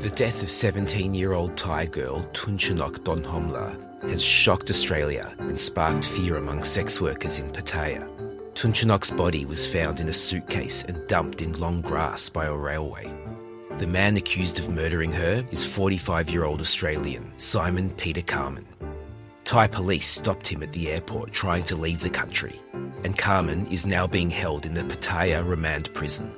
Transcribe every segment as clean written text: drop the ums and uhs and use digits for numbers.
The death of 17-year-old Thai girl Thanchanok Donhomla has shocked Australia and sparked fear among sex workers in Pattaya. Thanchanok's body was found in a suitcase and dumped in long grass by a railway. The man accused of murdering her is 45-year-old Australian Simon Peter Carman. Thai police stopped him at the airport trying to leave the country, and Carman is now being held in the Pattaya Remand Prison.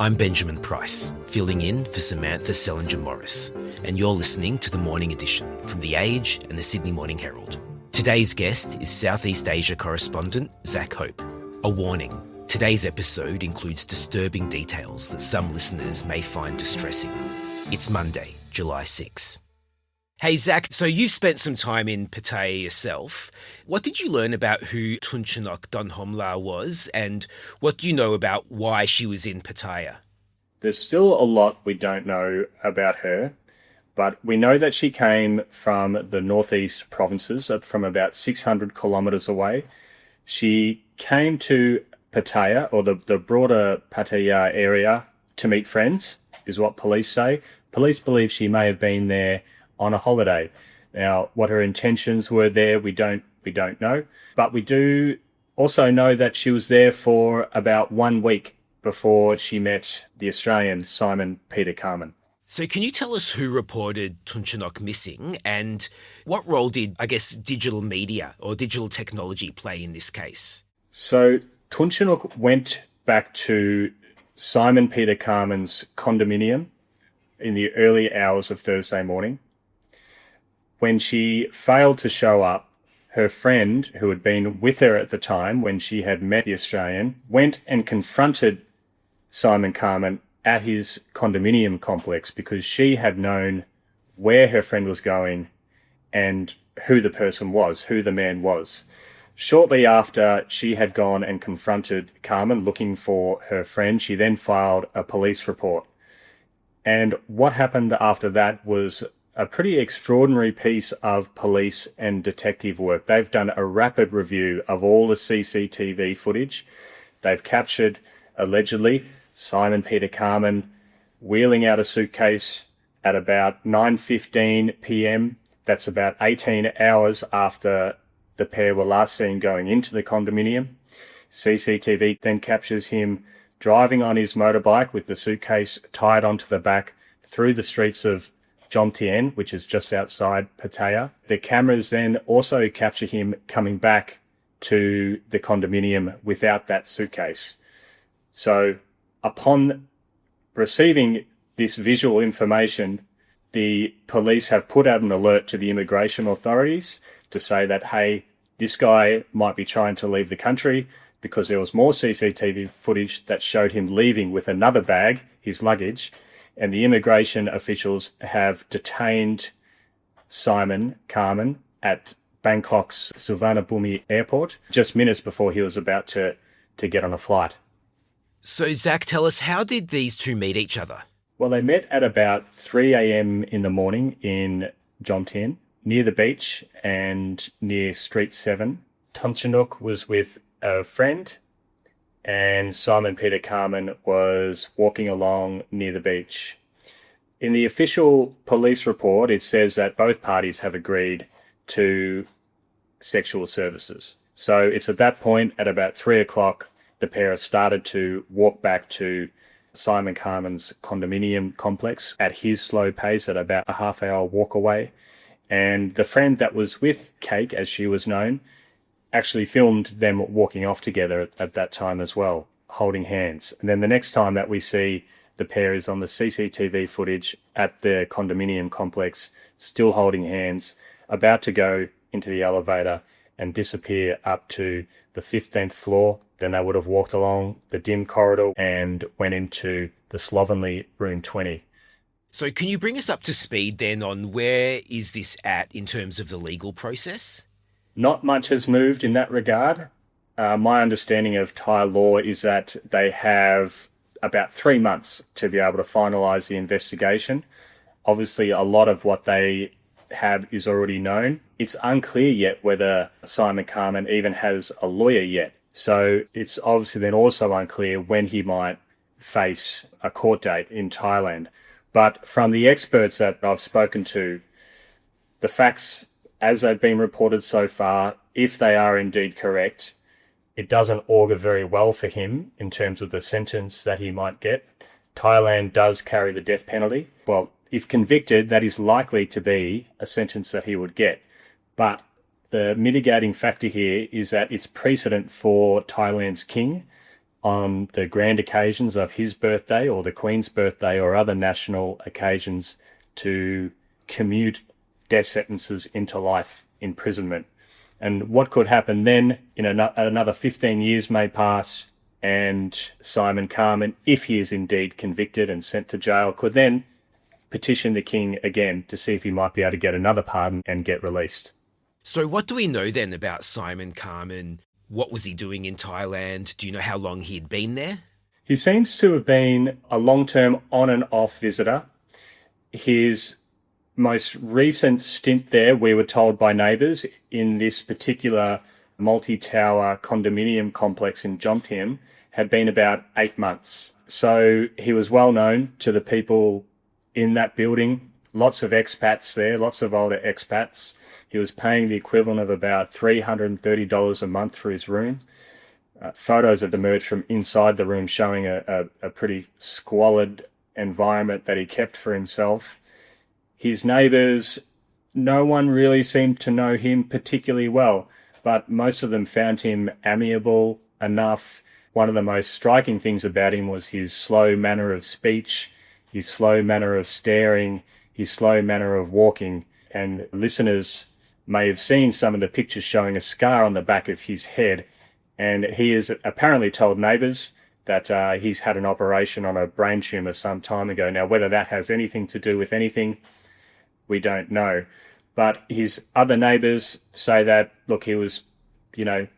I'm Benjamin Preiss, filling in for Samantha Selinger-Morris, and you're listening to The Morning Edition from The Age and the Sydney Morning Herald. Today's guest is Southeast Asia correspondent Zach Hope. A warning, today's episode includes disturbing details that some listeners may find distressing. It's Monday, July 6. Hey Zach, so you've spent some time in Pattaya yourself. What did you learn about who Thanchanok Donhomla was, and what do you know about why she was in Pattaya? There's still a lot we don't know about her, but we know that she came from the northeast provinces, from about 600 kilometres away. She came to Pattaya, or the broader Pattaya area, to meet friends, is what police say. Police believe she may have been there on a holiday. Now, what her intentions were there, we don't know. But we do also know that she was there for about 1 week before she met the Australian Simon Peter Carman. So can you tell us who reported Thanchanok missing, and what role did, digital media or digital technology play in this case? So Thanchanok went back to Simon Peter Carman's condominium in the early hours of Thursday morning. When she failed to show up, her friend, who had been with her at the time when she had met the Australian, went and confronted Simon Carman at his condominium complex because she had known where her friend was going and who the person was, who the man was. Shortly after she had gone and confronted Carman looking for her friend, she then filed a police report. And what happened after that was a pretty extraordinary piece of police and detective work. They've done a rapid review of all the CCTV footage. They've captured, allegedly, Simon Peter Carman wheeling out a suitcase at about 9:15 p.m. That's about 18 hours after the pair were last seen going into the condominium. CCTV then captures him driving on his motorbike with the suitcase tied onto the back through the streets of Jomtien, which is just outside Pattaya. The cameras then also capture him coming back to the condominium without that suitcase. So upon receiving this visual information, the police have put out an alert to the immigration authorities to say that, hey, this guy might be trying to leave the country, because there was more CCTV footage that showed him leaving with another bag, his luggage, and the immigration officials have detained Simon Carman at Bangkok's Suvarnabhumi airport just minutes before he was about to get on a flight. So Zach, tell us, how did these two meet each other? Well, they met at about 3 a.m. in the morning in Jomtien, near the beach and near Street 7. Thanchanok was with a friend, and Simon Peter Carman was walking along near the beach. In the official police report, it says that both parties have agreed to sexual services. So it's at that point, at about 3 o'clock, the pair have started to walk back to Simon Carman's condominium complex at his slow pace at about a half-hour walk away. And the friend that was with Cake, as she was known, actually filmed them walking off together at that time as well, holding hands. And then the next time that we see the pair is on the CCTV footage at the condominium complex, still holding hands, about to go into the elevator and disappear up to the 15th floor. Then they would have walked along the dim corridor and went into the slovenly room 20. So can you bring us up to speed then on where is this at in terms of the legal process? Not much has moved in that regard. My understanding of Thai law is that they have about 3 months to be able to finalise the investigation. Obviously, a lot of what they have is already known. It's unclear yet whether Simon Carman even has a lawyer yet. So it's obviously then also unclear when he might face a court date in Thailand. But from the experts that I've spoken to, the facts as they've been reported so far, if they are indeed correct, it doesn't augur very well for him in terms of the sentence that he might get. Thailand does carry the death penalty. Well, if convicted, that is likely to be a sentence that he would get. But the mitigating factor here is that it's precedent for Thailand's king on the grand occasions of his birthday or the Queen's birthday or other national occasions to commute death sentences into life imprisonment. And what could happen then, another 15 years may pass, and Simon Carman, if he is indeed convicted and sent to jail, could then petition the king again to see if he might be able to get another pardon and get released. So what do we know then about Simon Carman? What was he doing in Thailand? Do you know how long he'd been there? He seems to have been a long-term on and off visitor. His most recent stint there, we were told by neighbours, in this particular multi-tower condominium complex in Jomtien, had been about 8 months. So he was well known to the people in that building. Lots of expats there, lots of older expats. He was paying the equivalent of about $330 a month for his room. Photos have emerged from inside the room showing a pretty squalid environment that he kept for himself. His neighbours, no one really seemed to know him particularly well, but most of them found him amiable enough. One of the most striking things about him was his slow manner of speech, his slow manner of staring, his slow manner of walking. And listeners may have seen some of the pictures showing a scar on the back of his head. And he has apparently told neighbours that he's had an operation on a brain tumour some time ago. Now, whether that has anything to do with anything, we don't know. But his other neighbours say that, look, he was,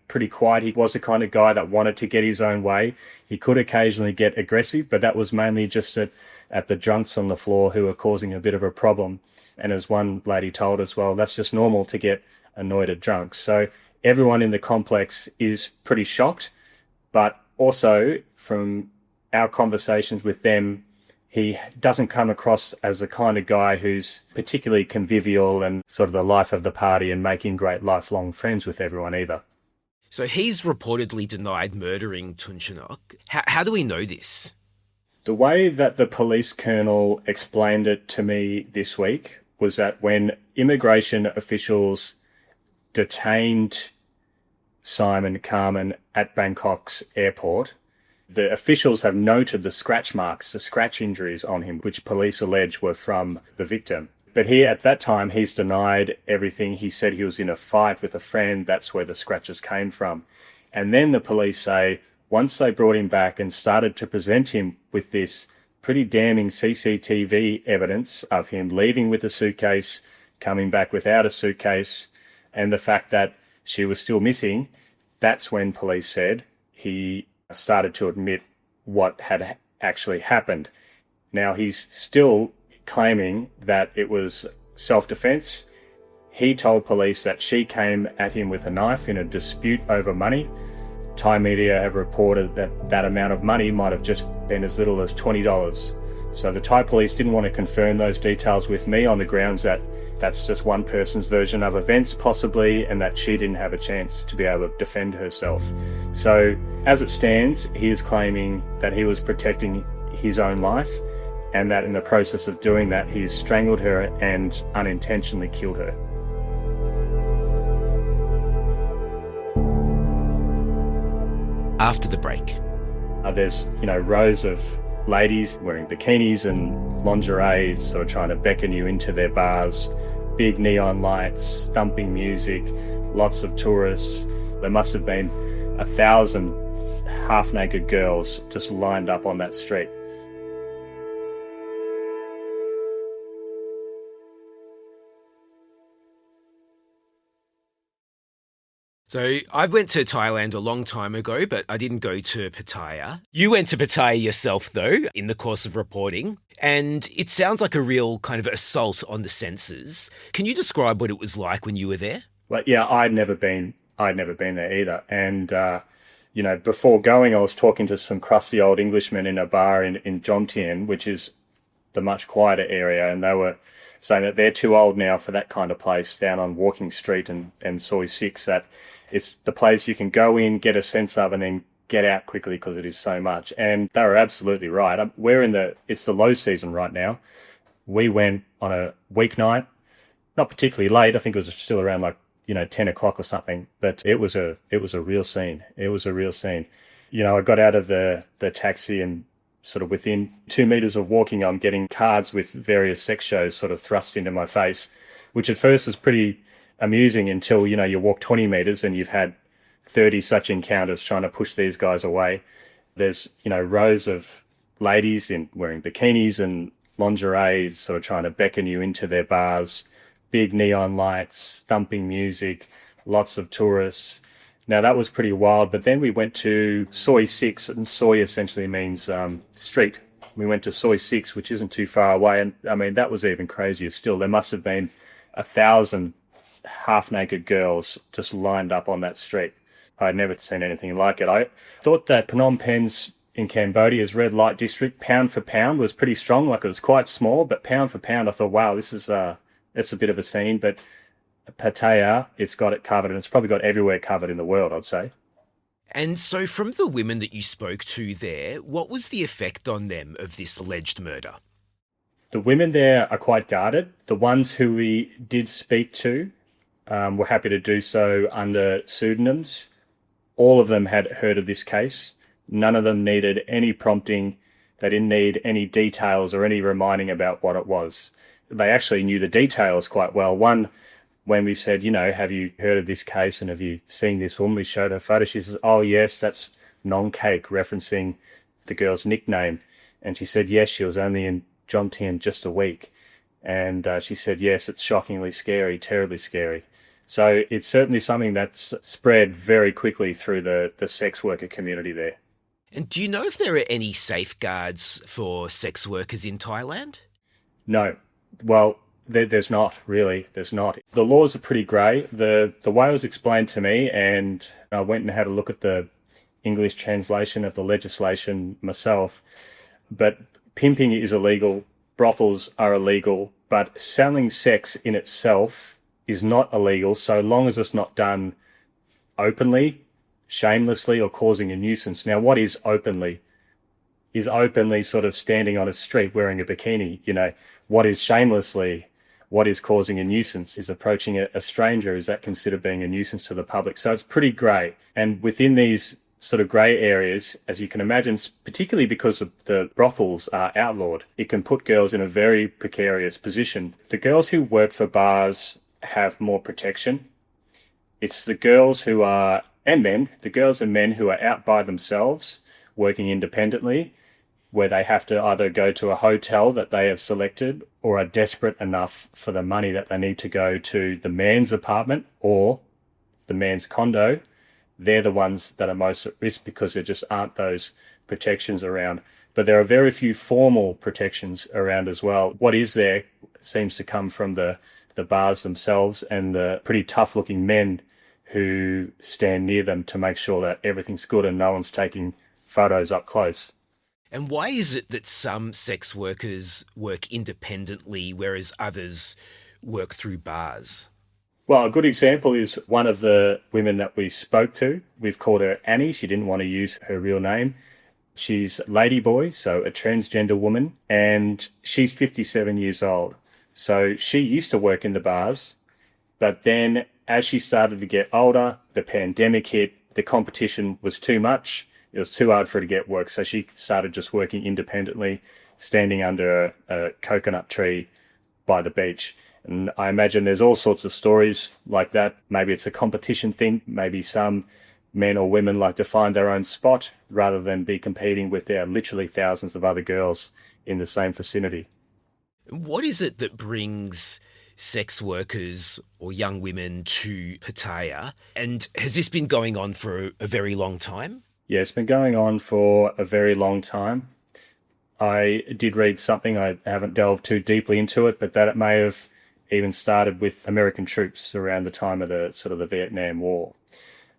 pretty quiet. He was the kind of guy that wanted to get his own way. He could occasionally get aggressive, but that was mainly just at the drunks on the floor who were causing a bit of a problem. And as one lady told us, well, that's just normal to get annoyed at drunks. So everyone in the complex is pretty shocked, but also from our conversations with them, he doesn't come across as the kind of guy who's particularly convivial and sort of the life of the party and making great lifelong friends with everyone either. So he's reportedly denied murdering Thanchanok. How do we know this? The way that the police colonel explained it to me this week was that when immigration officials detained Simon Carman at Bangkok's airport, the officials have noted the scratch marks, the scratch injuries on him, which police allege were from the victim. But at that time, he's denied everything. He said he was in a fight with a friend. That's where the scratches came from. And then the police say, once they brought him back and started to present him with this pretty damning CCTV evidence of him leaving with a suitcase, coming back without a suitcase, and the fact that she was still missing, that's when police said he started to admit what had actually happened. Now, he's still claiming that it was self-defense. He told police that she came at him with a knife in a dispute over money. Thai media have reported that that amount of money might have just been as little as $20. So the Thai police didn't want to confirm those details with me on the grounds that that's just one person's version of events possibly, and that she didn't have a chance to be able to defend herself. So as it stands, he is claiming that he was protecting his own life, and that in the process of doing that, he's strangled her and unintentionally killed her. After the break. There's, rows of ladies wearing bikinis and lingerie sort of trying to beckon you into their bars, big neon lights, thumping music, lots of tourists. There must have been 1,000 half-naked girls just lined up on that street. So I went to Thailand a long time ago, but I didn't go to Pattaya. You went to Pattaya yourself, though, in the course of reporting, and it sounds like a real kind of assault on the senses. Can you describe what it was like when you were there? Well, yeah, I'd never been there either. And, before going, I was talking to some crusty old Englishmen in a bar in Jomtien, which is the much quieter area, and they were saying that they're too old now for that kind of place down on Walking Street and Soi 6, that it's the place you can go in, get a sense of, and then get out quickly because it is so much. And they were absolutely right. It's the low season right now. We went on a weeknight, not particularly late. I think it was still around 10 o'clock or something, but it was a real scene. It was a real scene. I got out of the taxi, and sort of within 2 meters of walking, I'm getting cards with various sex shows sort of thrust into my face, which at first was pretty amusing until, you walk 20 meters and you've had 30 such encounters trying to push these guys away. There's, rows of ladies wearing bikinis and lingerie sort of trying to beckon you into their bars, big neon lights, thumping music, lots of tourists. Now, that was pretty wild, but then we went to Soi 6, and Soi essentially means street. We went to Soi 6, which isn't too far away, and I mean, that was even crazier still. There must have been 1,000 half-naked girls just lined up on that street. I'd never seen anything like it. I thought that Phnom Penh's in Cambodia's red light district, pound for pound, was pretty strong. It was quite small, but pound for pound, I thought, wow, it's a bit of a scene, but Pattaya, it's got it covered, and it's probably got everywhere covered in the world, I'd say. And so from the women that you spoke to there, what was the effect on them of this alleged murder? The women there are quite guarded. The ones who we did speak to were happy to do so under pseudonyms. All of them had heard of this case. None of them needed any prompting. They didn't need any details or any reminding about what it was. They actually knew the details quite well. One, when we said, have you heard of this case and have you seen this woman? We showed her photo. She says, oh, yes, that's Nong Cake, referencing the girl's nickname. And she said, yes, she was only in Jomtien just a week. And she said, yes, it's shockingly scary, terribly scary. So it's certainly something that's spread very quickly through the sex worker community there. And do you know if there are any safeguards for sex workers in Thailand? No. Well, there's not, really. There's not. The laws are pretty grey. The way it was explained to me, and I went and had a look at the English translation of the legislation myself, but pimping is illegal, brothels are illegal, but selling sex in itself is not illegal so long as it's not done openly, shamelessly, or causing a nuisance. Now, what is openly? Is openly sort of standing on a street wearing a bikini. What is shamelessly? What is causing a nuisance? Is approaching a stranger, is that considered being a nuisance to the public? So it's pretty grey. And within these sort of grey areas, as you can imagine, particularly because the brothels are outlawed, it can put girls in a very precarious position. The girls who work for bars have more protection. It's the girls who are, and men, the girls and men who are out by themselves, working independently, where they have to either go to a hotel that they have selected or are desperate enough for the money that they need to go to the man's apartment or the man's condo. They're the ones that are most at risk because there just aren't those protections around. But there are very few formal protections around as well. What is there seems to come from the bars themselves and the pretty tough-looking men who stand near them to make sure that everything's good and no one's taking photos up close. And why is it that some sex workers work independently, whereas others work through bars? Well, a good example is one of the women that we spoke to. We've called her Annie. She didn't want to use her real name. She's Ladyboy, so a transgender woman, and she's 57 years old. So she used to work in the bars, but then as she started to get older, the pandemic hit, the competition was too much. It was too hard for her to get work, so she started just working independently, standing under a coconut tree by the beach. And I imagine there's all sorts of stories like that. Maybe it's a competition thing. Maybe some men or women like to find their own spot rather than be competing with their literally thousands of other girls in the same vicinity. What is it that brings sex workers or young women to Pattaya? And has this been going on for a very long time? Yeah, it's been going on for a very long time. I did read something, I haven't delved too deeply into it, but that it may have even started with American troops around the time of the Vietnam War.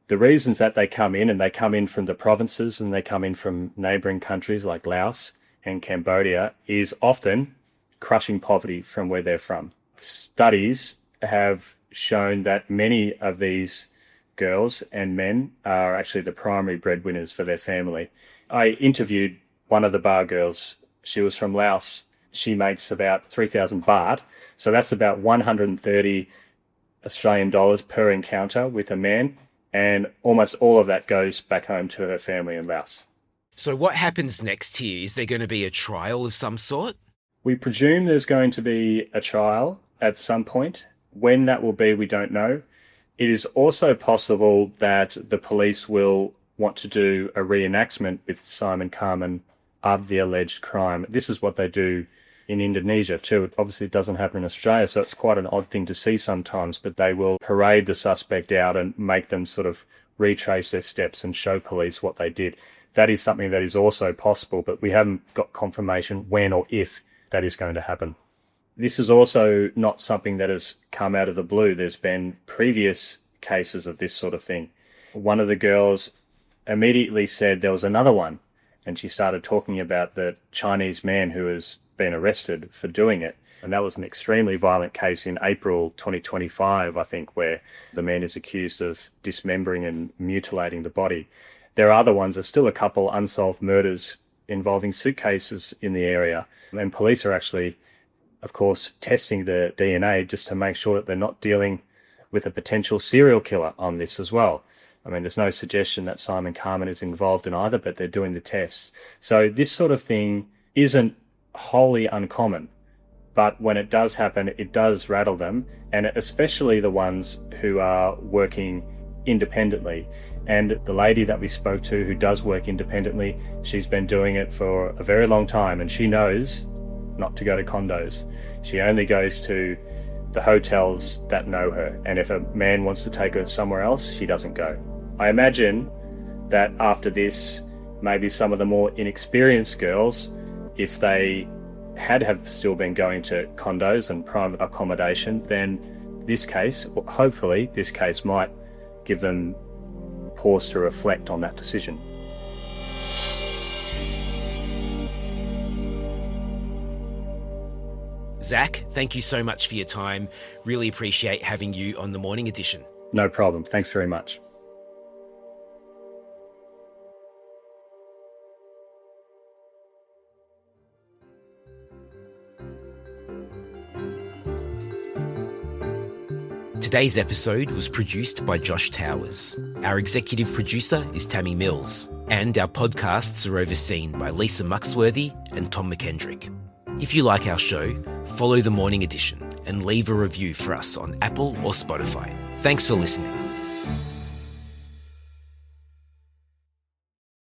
The reasons that they come in, and they come in from the provinces and they come in from neighbouring countries like Laos and Cambodia, is often crushing poverty from where they're from. Studies have shown that many of these girls and men are actually the primary breadwinners for their family. I interviewed one of the bar girls. She was from Laos. She makes about 3,000 baht. So that's about 130 Australian dollars per encounter with a man. And almost all of that goes back home to her family in Laos. So what happens next here? Is there going to be a trial of some sort? We presume there's going to be a trial at some point. When that will be, we don't know. It is also possible that the police will want to do a reenactment with Simon Carman of the alleged crime. This is what they do in Indonesia too. Obviously, it doesn't happen in Australia, so it's quite an odd thing to see sometimes, but they will parade the suspect out and make them sort of retrace their steps and show police what they did. That is something that is also possible, but we haven't got confirmation when or if that is going to happen. This is also not something that has come out of the blue. There's been previous cases of this sort of thing. One of the girls immediately said there was another one, and she started talking about the Chinese man who has been arrested for doing it. And that was an extremely violent case in April 2025, I think, where the man is accused of dismembering and mutilating the body. There are other ones. There's still a couple unsolved murders involving suitcases in the area. And police are actually, of course, testing the DNA just to make sure that they're not dealing with a potential serial killer on this as well. I mean, there's no suggestion that Simon Carman is involved in either, but they're doing the tests. So this sort of thing isn't wholly uncommon, but when it does happen, it does rattle them, and especially the ones who are working independently. And the lady that we spoke to who does work independently, she's been doing it for a very long time, and she knows not to go to condos. She only goes to the hotels that know her, and if a man wants to take her somewhere else, she doesn't go. I imagine that after this, maybe some of the more inexperienced girls, if they have still been going to condos and private accommodation, then this case, hopefully this case might give them pause to reflect on that decision. Zach, thank you so much for your time. Really appreciate having you on the morning edition. No problem. Thanks very much. Today's episode was produced by Josh Towers. Our executive producer is Tammy Mills, and our podcasts are overseen by Lisa Muxworthy and Tom McKendrick. If you like our show, follow The Morning Edition and leave a review for us on Apple or Spotify. Thanks for listening.